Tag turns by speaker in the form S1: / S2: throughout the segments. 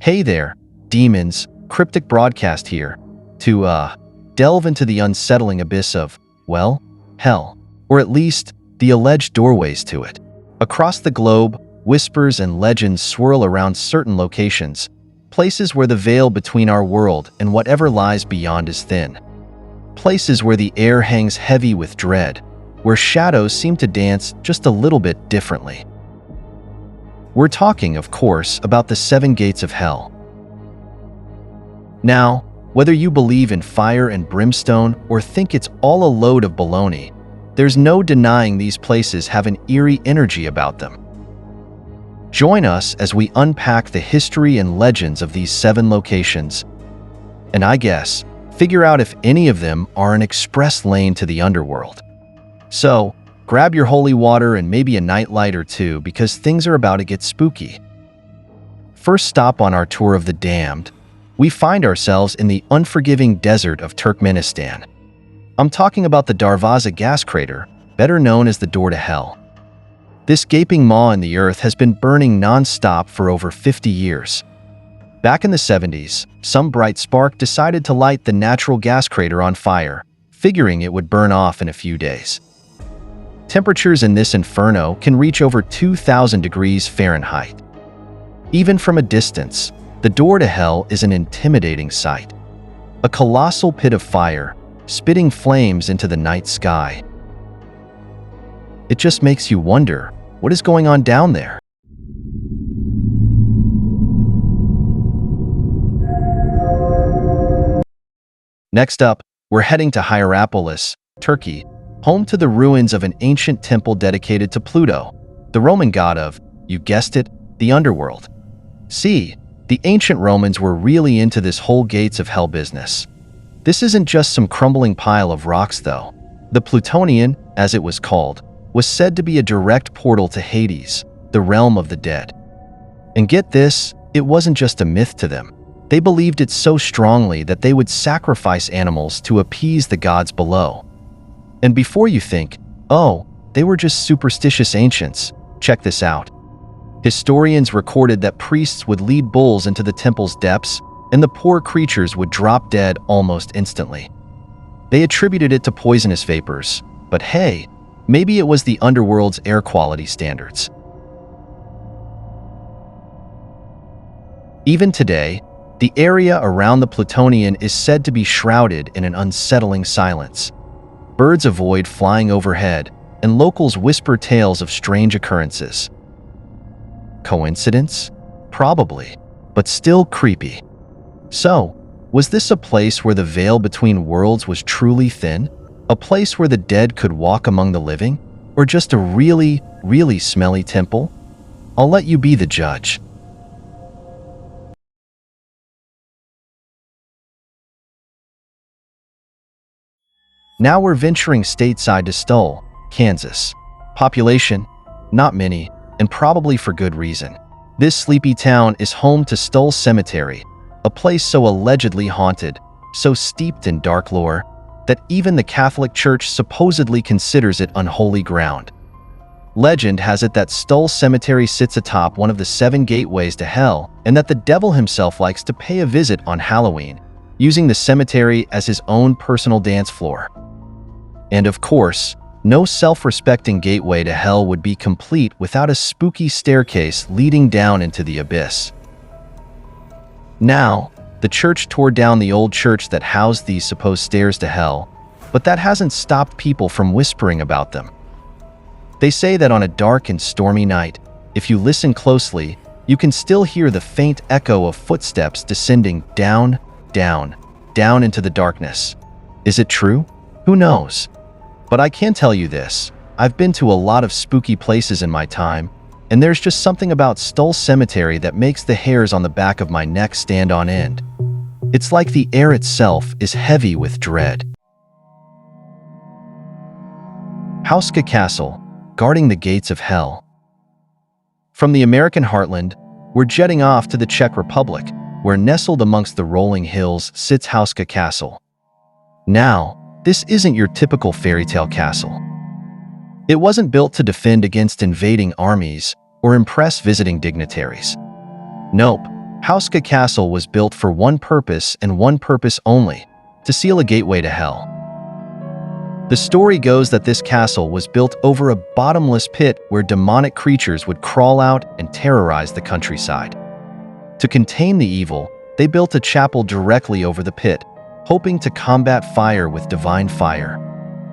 S1: Hey there, demons, cryptic broadcast here, to delve into the unsettling abyss of, well, hell, or at least the alleged doorways to it. Across the globe, whispers and legends swirl around certain locations, places where the veil between our world and whatever lies beyond is thin. Places where the air hangs heavy with dread, where shadows seem to dance just a little bit differently. We're talking, of course, about the 7 gates of hell. Now, whether you believe in fire and brimstone or think it's all a load of baloney, there's no denying these places have an eerie energy about them. Join us as we unpack the history and legends of these 7 locations, and I guess, figure out if any of them are an express lane to the underworld. So, grab your holy water and maybe a nightlight or two because things are about to get spooky. First stop on our tour of the damned, we find ourselves in the unforgiving desert of Turkmenistan. I'm talking about the Darvaza gas crater, better known as the Door to Hell. This gaping maw in the earth has been burning non-stop for over 50 years. Back in the 70s, some bright spark decided to light the natural gas crater on fire, figuring it would burn off in a few days. Temperatures in this inferno can reach over 2,000 degrees Fahrenheit. Even from a distance, the Door to Hell is an intimidating sight. A colossal pit of fire, spitting flames into the night sky. It just makes you wonder, what is going on down there? Next up, we're heading to Hierapolis, Turkey, home to the ruins of an ancient temple dedicated to Pluto, the Roman god of, you guessed it, the underworld. See, the ancient Romans were really into this whole gates of hell business. This isn't just some crumbling pile of rocks though. The Plutonian, as it was called, was said to be a direct portal to Hades, the realm of the dead. And get this, it wasn't just a myth to them. They believed it so strongly that they would sacrifice animals to appease the gods below. And before you think, oh, they were just superstitious ancients, check this out. Historians recorded that priests would lead bulls into the temple's depths, and the poor creatures would drop dead almost instantly. They attributed it to poisonous vapors, but hey, maybe it was the underworld's air quality standards. Even today, the area around the Plutonian is said to be shrouded in an unsettling silence. Birds avoid flying overhead, and locals whisper tales of strange occurrences. Coincidence? Probably, but still creepy. So, was this a place where the veil between worlds was truly thin? A place where the dead could walk among the living? Or just a really, really smelly temple? I'll let you be the judge. Now we're venturing stateside to Stull, Kansas. Population? Not many, and probably for good reason. This sleepy town is home to Stull Cemetery, a place so allegedly haunted, so steeped in dark lore, that even the Catholic Church supposedly considers it unholy ground. Legend has it that Stull Cemetery sits atop one of the 7 gateways to hell, and that the devil himself likes to pay a visit on Halloween, using the cemetery as his own personal dance floor. And of course, no self-respecting gateway to hell would be complete without a spooky staircase leading down into the abyss. Now, the church tore down the old church that housed these supposed stairs to hell, but that hasn't stopped people from whispering about them. They say that on a dark and stormy night, if you listen closely, you can still hear the faint echo of footsteps descending down, down, down into the darkness. Is it true? Who knows? But I can tell you this, I've been to a lot of spooky places in my time, and there's just something about Stull Cemetery that makes the hairs on the back of my neck stand on end. It's like the air itself is heavy with dread. Hauska Castle, guarding the gates of hell. From the American heartland, we're jetting off to the Czech Republic, where nestled amongst the rolling hills sits Hauska Castle. Now, this isn't your typical fairy tale castle. It wasn't built to defend against invading armies or impress visiting dignitaries. Nope, Hauska Castle was built for one purpose and one purpose only, to seal a gateway to hell. The story goes that this castle was built over a bottomless pit where demonic creatures would crawl out and terrorize the countryside. To contain the evil, they built a chapel directly over the pit, hoping to combat fire with divine fire.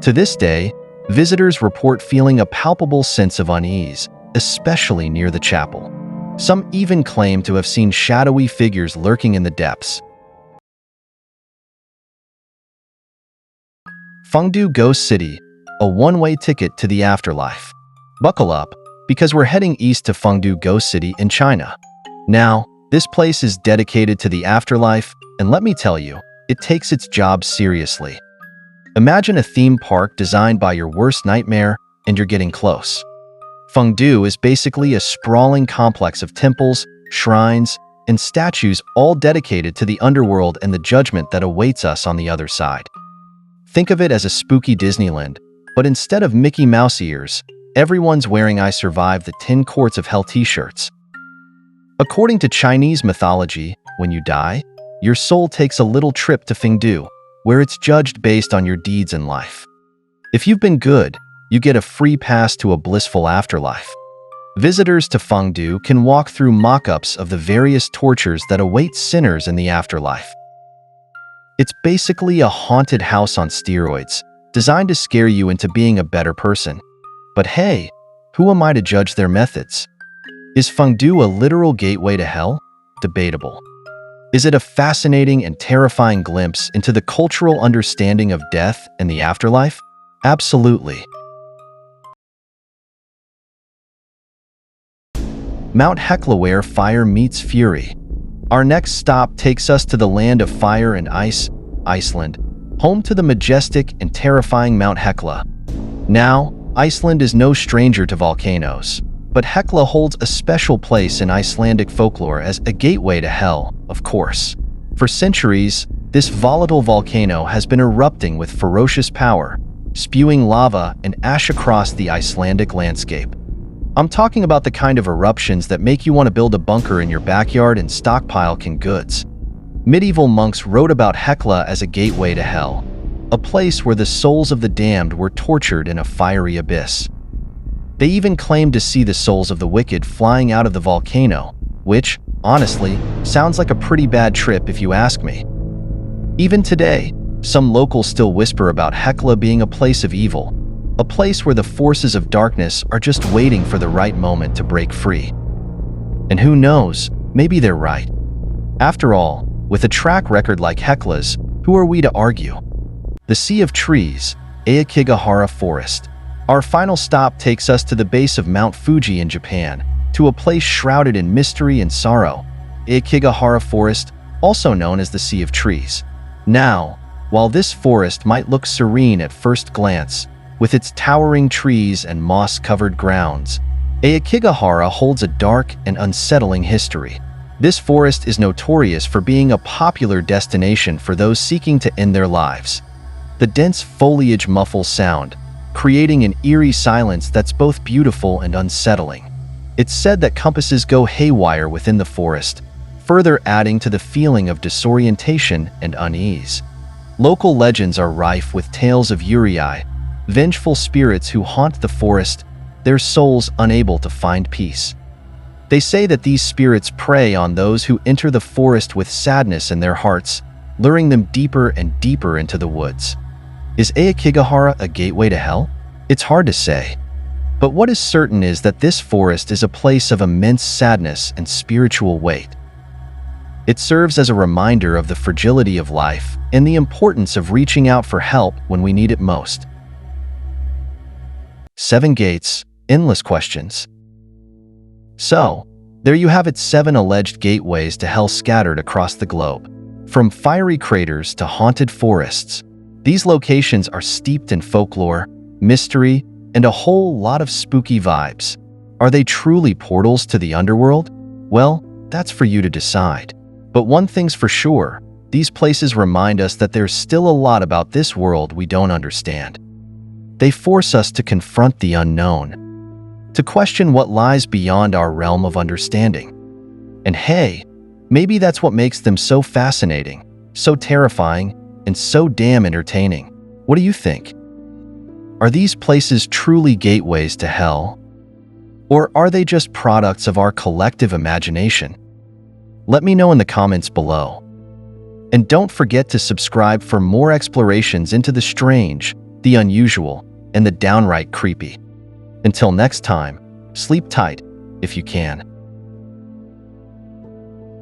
S1: To this day, visitors report feeling a palpable sense of unease, especially near the chapel. Some even claim to have seen shadowy figures lurking in the depths. Fungu Ghost City, a one-way ticket to the afterlife. Buckle up, because we're heading east to Fungu Ghost City in China. Now, this place is dedicated to the afterlife, and let me tell you, it takes its job seriously. Imagine a theme park designed by your worst nightmare, and you're getting close. Fungu is basically a sprawling complex of temples, shrines, and statues all dedicated to the underworld and the judgment that awaits us on the other side. Think of it as a spooky Disneyland, but instead of Mickey Mouse ears, everyone's wearing I Survived the 10 Courts of Hell t-shirts. According to Chinese mythology, when you die, your soul takes a little trip to Fungu, where it's judged based on your deeds in life. If you've been good, you get a free pass to a blissful afterlife. Visitors to Fungu can walk through mock-ups of the various tortures that await sinners in the afterlife. It's basically a haunted house on steroids, designed to scare you into being a better person. But hey, who am I to judge their methods? Is Fungu a literal gateway to hell? Debatable. Is it a fascinating and terrifying glimpse into the cultural understanding of death and the afterlife? Absolutely. Mount Hekla, where fire meets fury. Our next stop takes us to the land of fire and ice, Iceland, home to the majestic and terrifying Mount Hekla. Now, Iceland is no stranger to volcanoes, but Hekla holds a special place in Icelandic folklore as a gateway to hell, of course. For centuries, this volatile volcano has been erupting with ferocious power, spewing lava and ash across the Icelandic landscape. I'm talking about the kind of eruptions that make you want to build a bunker in your backyard and stockpile canned goods. Medieval monks wrote about Hekla as a gateway to hell, a place where the souls of the damned were tortured in a fiery abyss. They even claimed to see the souls of the wicked flying out of the volcano, which, honestly, sounds like a pretty bad trip if you ask me. Even today, some locals still whisper about Hekla being a place of evil, a place where the forces of darkness are just waiting for the right moment to break free. And who knows, maybe they're right. After all, with a track record like Hekla's, who are we to argue? The Sea of Trees, Aokigahara Forest. Our final stop takes us to the base of Mount Fuji in Japan, to a place shrouded in mystery and sorrow, Aokigahara Forest, also known as the Sea of Trees. Now, while this forest might look serene at first glance, with its towering trees and moss-covered grounds, Aokigahara holds a dark and unsettling history. This forest is notorious for being a popular destination for those seeking to end their lives. The dense foliage muffles sound, creating an eerie silence that's both beautiful and unsettling. It's said that compasses go haywire within the forest, further adding to the feeling of disorientation and unease. Local legends are rife with tales of Yurei, vengeful spirits who haunt the forest, their souls unable to find peace. They say that these spirits prey on those who enter the forest with sadness in their hearts, luring them deeper and deeper into the woods. Is Aokigahara a gateway to hell? It's hard to say. But what is certain is that this forest is a place of immense sadness and spiritual weight. It serves as a reminder of the fragility of life and the importance of reaching out for help when we need it most. 7 gates, endless questions. So, there you have it, 7 alleged gateways to hell scattered across the globe. From fiery craters to haunted forests, these locations are steeped in folklore, mystery, and a whole lot of spooky vibes. Are they truly portals to the underworld? Well, that's for you to decide. But one thing's for sure, these places remind us that there's still a lot about this world we don't understand. They force us to confront the unknown, to question what lies beyond our realm of understanding. And hey, Maybe that's what makes them so fascinating, so terrifying, and so damn entertaining. What do you think? Are these places truly gateways to hell? Or are they just products of our collective imagination? Let me know in the comments below. And don't forget to subscribe for more explorations into the strange, the unusual, and the downright creepy. Until next time, sleep tight if you can.